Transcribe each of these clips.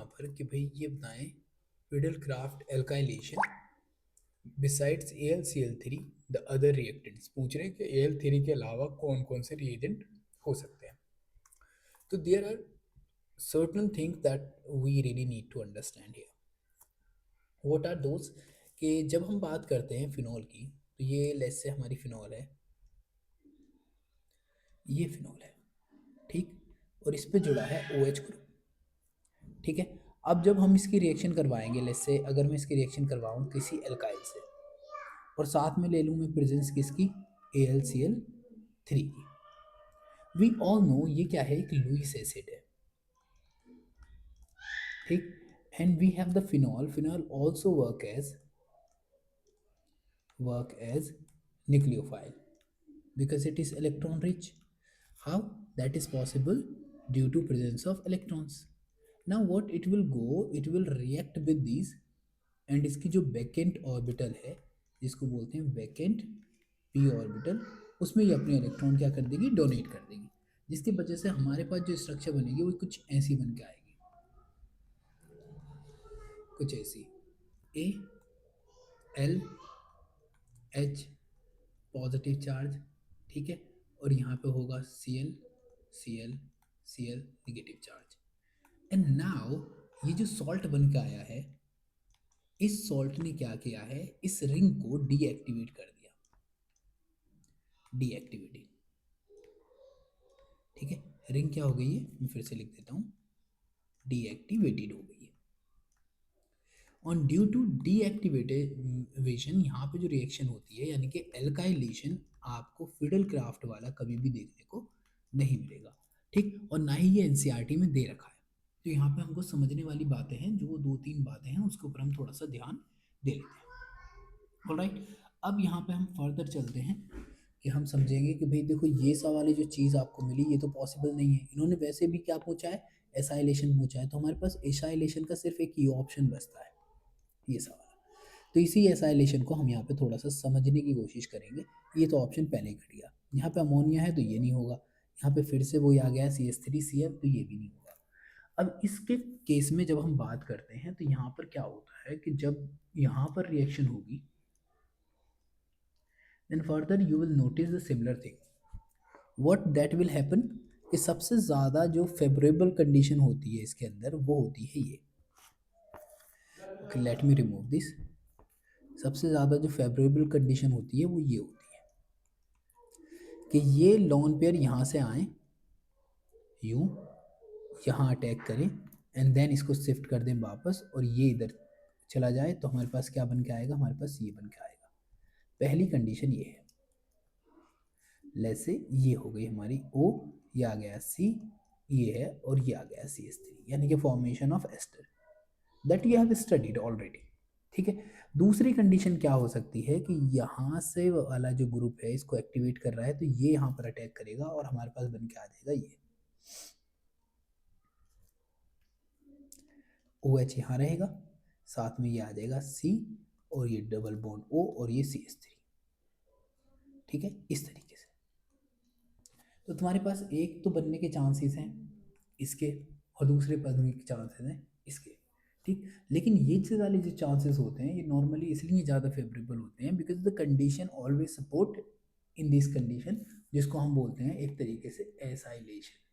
पर कि भाई ये बताएं Fidel craft alkylation besides AlCl3 the other reactants, पूछ रहे हैं कि Al3 के अलावा कौन कौन से रिएजेंट हो सकते हैं. तो there are certain things that we really need to understand here. What are those? कि जब हम बात करते हैं फिनॉल की, तो ये लेट्स से हमारी फिनॉल है, ये फिनॉल है, ठीक, और इस पे जुड़ा है OH ग्रुप, ठीक है. अब जब हम इसकी रिएक्शन करवाएंगे, लेट्स से अगर मैं इसकी रिएक्शन करवाऊँ किसी एल्काइल से और साथ में ले लूँ मैं प्रेजेंस किसकी, AlCl3 की, वी ऑल नो ये क्या है, एक लुईस एसिड है, ठीक. And we have the phenol, phenol also work as nucleophile because it is electron rich. How that is possible? Due to presence of electrons. Now what it will go, it will react with these, and इसकी जो vacant orbital है जिसको बोलते हैं vacant p orbital, उसमें ये अपने electron क्या कर देगी, डोनेट कर देगी, जिसकी वजह से हमारे पास जो स्ट्रक्चर बनेगी वो कुछ ऐसी बन के आएगी, कुछ ऐसी A L H positive charge, ठीक है, और यहाँ पे होगा Cl Cl Cl negative charge. And now ये जो सॉल्ट बन के आया है, इस सॉल्ट ने क्या किया है, इस रिंग को डीएक्टिवेट कर दिया, डीएक्टिविटी, ठीक है. रिंग क्या हो गई है, मैं फिर से लिख देता हूँ, डीएक्टिवेटेड हो गई है. ऑन ड्यू टू डीएक्टिवेशन यहाँ पे जो रिएक्शन होती है, यानी कि एल्काइलेशन, आपको फिडेल क्राफ्ट वाला कभी भी देखने को नहीं मिलेगा, ठीक, और ना ही ये एनसीईआरटी में दे रखा है. तो यहाँ पे हमको समझने वाली बातें हैं, जो दो तीन बातें हैं उसके ऊपर हम थोड़ा सा ध्यान दे लेते हैं. ऑलराइट, अब यहाँ पे हम फर्दर चलते हैं कि हम समझेंगे कि भाई देखो ये सा वाली जो चीज़ आपको मिली ये तो पॉसिबल नहीं है. इन्होंने वैसे भी क्या पूछा है, एसाइलेशन पूछा है, तो हमारे पास एसाइलेशन का सिर्फ एक ही ऑप्शन बचता है, ये सवाल. तो इसी एसाइलेशन को हम यहाँ पे थोड़ा सा समझने की कोशिश करेंगे. ये तो ऑप्शन पहले ही घट गया, यहाँ पे अमोनिया है तो ये नहीं होगा, यहाँ पे फिर से वही आ गया CH3Cl, तो ये भी नहीं होगा. अब इसके केस में जब हम बात करते हैं तो यहाँ पर क्या होता है कि जब यहाँ पर रिएक्शन होगी, then further you will notice the similar thing. What that will happen, कि सबसे ज़्यादा जो फेवरेबल कंडीशन होती है इसके अंदर वो होती है ये. Let me remove this. सबसे ज़्यादा जो फेवरेबल कंडीशन होती है वो ये होती है कि ये लोन पेयर यहाँ से आए, यूँ यहाँ अटैक करें, एंड देन इसको शिफ्ट कर दें वापस और ये इधर चला जाए, तो हमारे पास क्या बन के आएगा, हमारे पास ये बन के आएगा. पहली कंडीशन ये है. लेट्स से ये हो गई हमारी O, ये आ गया C, ये है, और ये आ गया CH3, यानी कि formation of ester that you have studied already, ठीक है. दूसरी कंडीशन क्या हो सकती है कि यहाँ से वाला जो ग्रुप है इसको एक्टिवेट कर रहा है, तो ये यहाँ पर अटैक करेगा और हमारे पास बन के आ जाएगा ये OH, यहाँ रहेगा, साथ में ये आ जाएगा C, और ये डबल बॉन्ड O, और ये CH3, ठीक है, इस तरीके से. तो तुम्हारे पास एक तो बनने के चांसेस हैं इसके, और दूसरे बनने के चांसेस हैं इसके, ठीक. लेकिन ये जो वाले जो चांसेस होते हैं ये नॉर्मली इसलिए ज़्यादा फेवरेबल होते हैं because the condition always support in this condition, जिसको हम बोलते हैं एक तरीके से एसाइलेशन,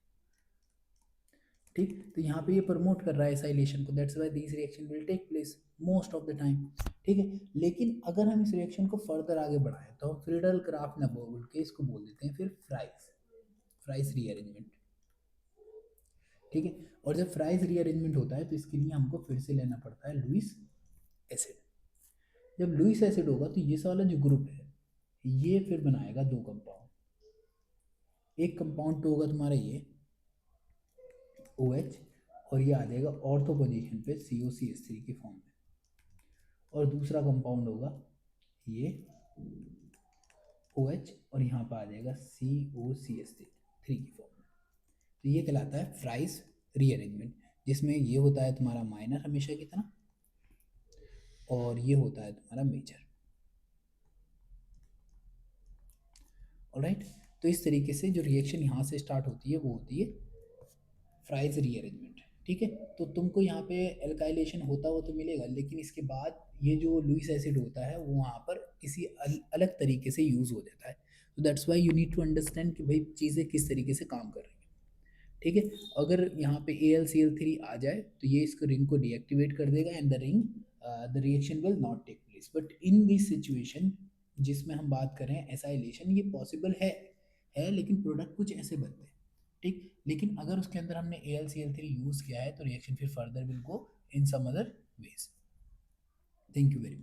ठीक. तो यहाँ पे ये प्रमोट कर रहा है एसाइलेशन को, that's why this reaction will take place most of the time, ठीक है. लेकिन अगर हम इस रिएक्शन को फर्दर आगे बढ़ाएं तो हम फ्रीडल क्राफ्ट ना बोल के इसको बोल देते हैं फिर फ्राइस रीअरेंजमेंट, ठीक है. और जब फ्राइस रीअरेंजमेंट होता है तो इसके लिए हमको फिर से लेना पड़ता है लुईस एसिड. जब लुईस एसिड होगा तो ये वाला जो ग्रुप है ये फिर बनाएगा दो कंपाउंड. एक कंपाउंड तो होगा तुम्हारा ये OH, और ये आ जाएगा ऑर्थो पोजीशन पे COCH3 की फॉर्म में, और दूसरा कंपाउंड होगा ये OH, और यहाँ पर आ जाएगा COCH3 की फॉर्म में. तो ये कहलाता है फ्राइस रीअरेंजमेंट, जिसमें ये होता है तुम्हारा माइनर हमेशा की तरह, और ये होता है तुम्हारा मेजर. ऑलराइट, तो इस तरीके से जो रिएक्शन यहाँ से स्टार्ट होती है वो होती है फ्राइस रीअरेंजमेंट. ठीक है। तो तुमको यहाँ पे एल्काइलेशन होता हुआ तो मिलेगा, लेकिन इसके बाद ये जो लुइस एसिड होता है वो वहाँ पर किसी अलग तरीके से यूज़ हो जाता है। तो that's why you need to understand कि भाई चीज़ें किस तरीके से काम कर रही हैं। ठीक है। अगर यहाँ पे AlCl3 आ जाए तो ये इसको रिंग को डीएक्टिवेट कर देगा and the reaction will not take place. But in this situation जिसमें हम बात कर रहे हैं एसाइलेशन, ये पॉसिबल है लेकिन प्रोडक्ट कुछ ऐसे बनते हैं। ठीक। लेकिन अगर उसके अंदर हमने AlCl3 यूज़ किया है तो रिएक्शन फिर further will go in some other ways. Thank you very much.